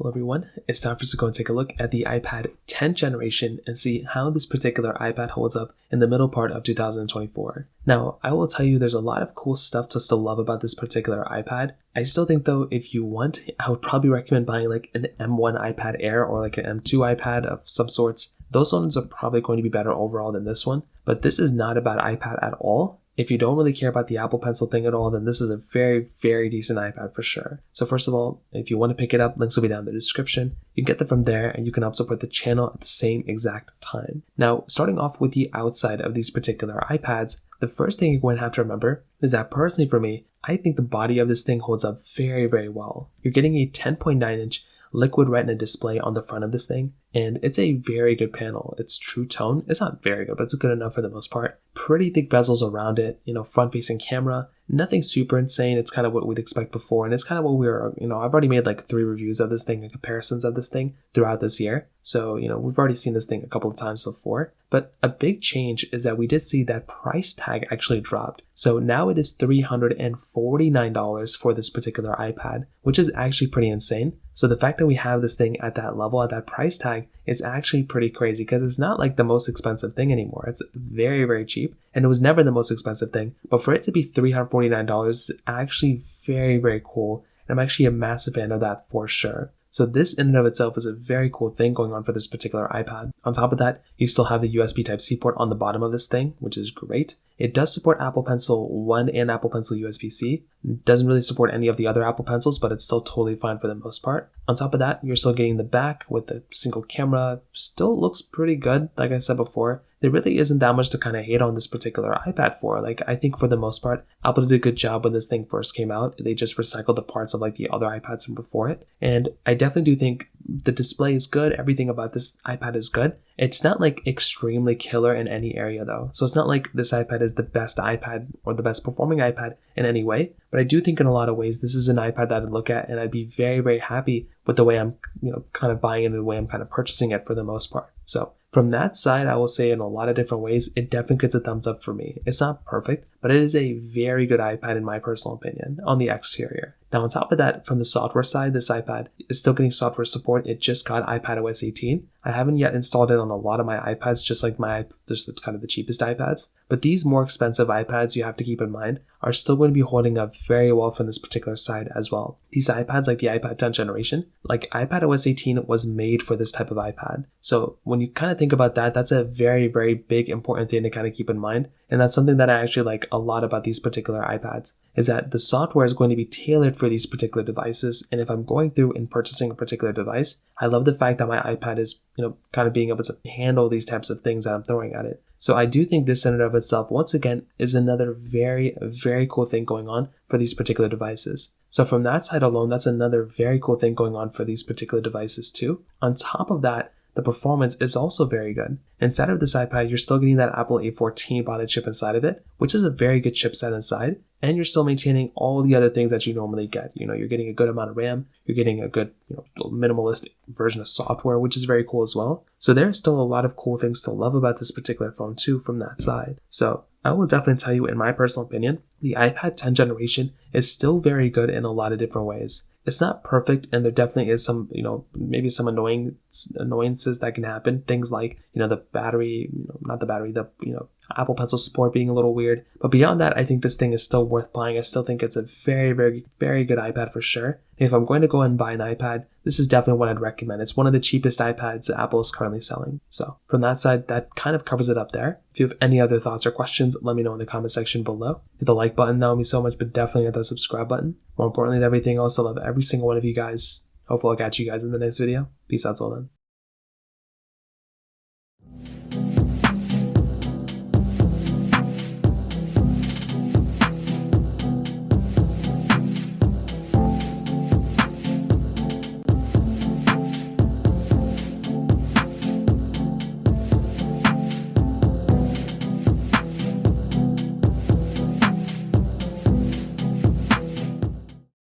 Hello everyone, it's time for us to go and take a look at the iPad 10th generation and see how this particular iPad holds up in the middle part of 2024. Now, I will tell you there's a lot of cool stuff to still love about this particular iPad. I still think though, if you want, I would probably recommend buying like an M1 iPad Air or like an M2 iPad of some sorts. Those ones are probably going to be better overall than this one, but this is not a bad iPad at all. If you don't really care about the Apple Pencil thing at all, then this is a very, very decent iPad for sure. So first of all, if you want to pick it up, links will be down in the description. You can get them from there and you can help support the channel at the same exact time. Now, starting off with the outside of these particular iPads, the first thing you're going to have to remember is that personally for me, I think the body of this thing holds up very, very well. You're getting a 10.9-inch liquid retina display on the front of this thing, and it's a very good panel. It's true tone. It's not very good, but it's good enough for the most part. Pretty thick bezels around it, front facing camera, nothing super insane. It's kind of what we'd expect before, and it's kind of what I've already made like 3 reviews of this thing and comparisons of this thing throughout this year. So, we've already seen this thing a couple of times before, but a big change is that we did see that price tag actually dropped. So now it is $349 for this particular iPad, which is actually pretty insane. So the fact that we have this thing at that level, at that price tag, is actually pretty crazy because it's not like the most expensive thing anymore. It's very, very cheap, and it was never the most expensive thing. But for it to be $349 is actually very, very cool. And I'm actually a massive fan of that for sure. So this in and of itself is a very cool thing going on for this particular iPad. On top of that, you still have the USB Type-C port on the bottom of this thing, which is great. It does support Apple Pencil 1 and Apple Pencil USB-C. It doesn't really support any of the other Apple Pencils, but it's still totally fine for the most part. On top of that, you're still getting the back with the single camera. Still looks pretty good, like I said before. There really isn't that much to kind of hate on this particular iPad for. I think for the most part, Apple did a good job when this thing first came out. They just recycled the parts of the other iPads from before it. And I definitely do think the display is good. Everything about this iPad is good. It's not extremely killer in any area though. So it's not like this iPad is the best iPad or the best performing iPad in any way. But I do think in a lot of ways, this is an iPad that I'd look at and I'd be very, very happy with the way I'm, kind of buying it and the way I'm kind of purchasing it for the most part. So from that side, I will say in a lot of different ways, it definitely gets a thumbs up for me. It's not perfect, but it is a very good iPad in my personal opinion on the exterior. Now on top of that, from the software side, this iPad is still getting software support. It just got iPadOS 18. I haven't yet installed it on a lot of my iPads, just like just kind of the cheapest iPads. But these more expensive iPads, you have to keep in mind, are still going to be holding up very well from this particular side as well. These iPads, like the iPad 10th generation, like iPadOS 18 was made for this type of iPad. So when you kind of think about that, that's a very, very big, important thing to kind of keep in mind. And that's something that I actually like a lot about these particular iPads, is that the software is going to be tailored for these particular devices. And if I'm going through and purchasing a particular device, I love the fact that my iPad is, kind of being able to handle these types of things that I'm throwing at it. So I do think this in and of itself, once again, is another very, very cool thing going on for these particular devices. So from that side alone, that's another very cool thing going on for these particular devices too. On top of that, the performance is also very good. Inside of this iPad, you're still getting that Apple A14 bonded chip inside of it, which is a very good chipset inside. And you're still maintaining all the other things that you normally get. You're getting a good amount of RAM. You're getting a good, minimalistic version of software, which is very cool as well. So there's still a lot of cool things to love about this particular phone too from that side. So I will definitely tell you, in my personal opinion, the iPad 10th generation is still very good in a lot of different ways. It's not perfect, and there definitely is some, maybe some annoyances that can happen. Things like, the battery, not the battery, the, Apple Pencil support being a little weird. But beyond that, I think this thing is still worth buying. I still think it's a very, very, very good iPad for sure. And if I'm going to go and buy an iPad, this is definitely what I'd recommend. It's one of the cheapest iPads that Apple is currently selling. So from that side, that kind of covers it up there. If you have any other thoughts or questions, let me know in the comment section below. Hit the like button, that would mean so much, but definitely hit that subscribe button. More importantly than everything else, I love every single one of you guys. Hopefully I'll catch you guys in the next video. Peace out till then.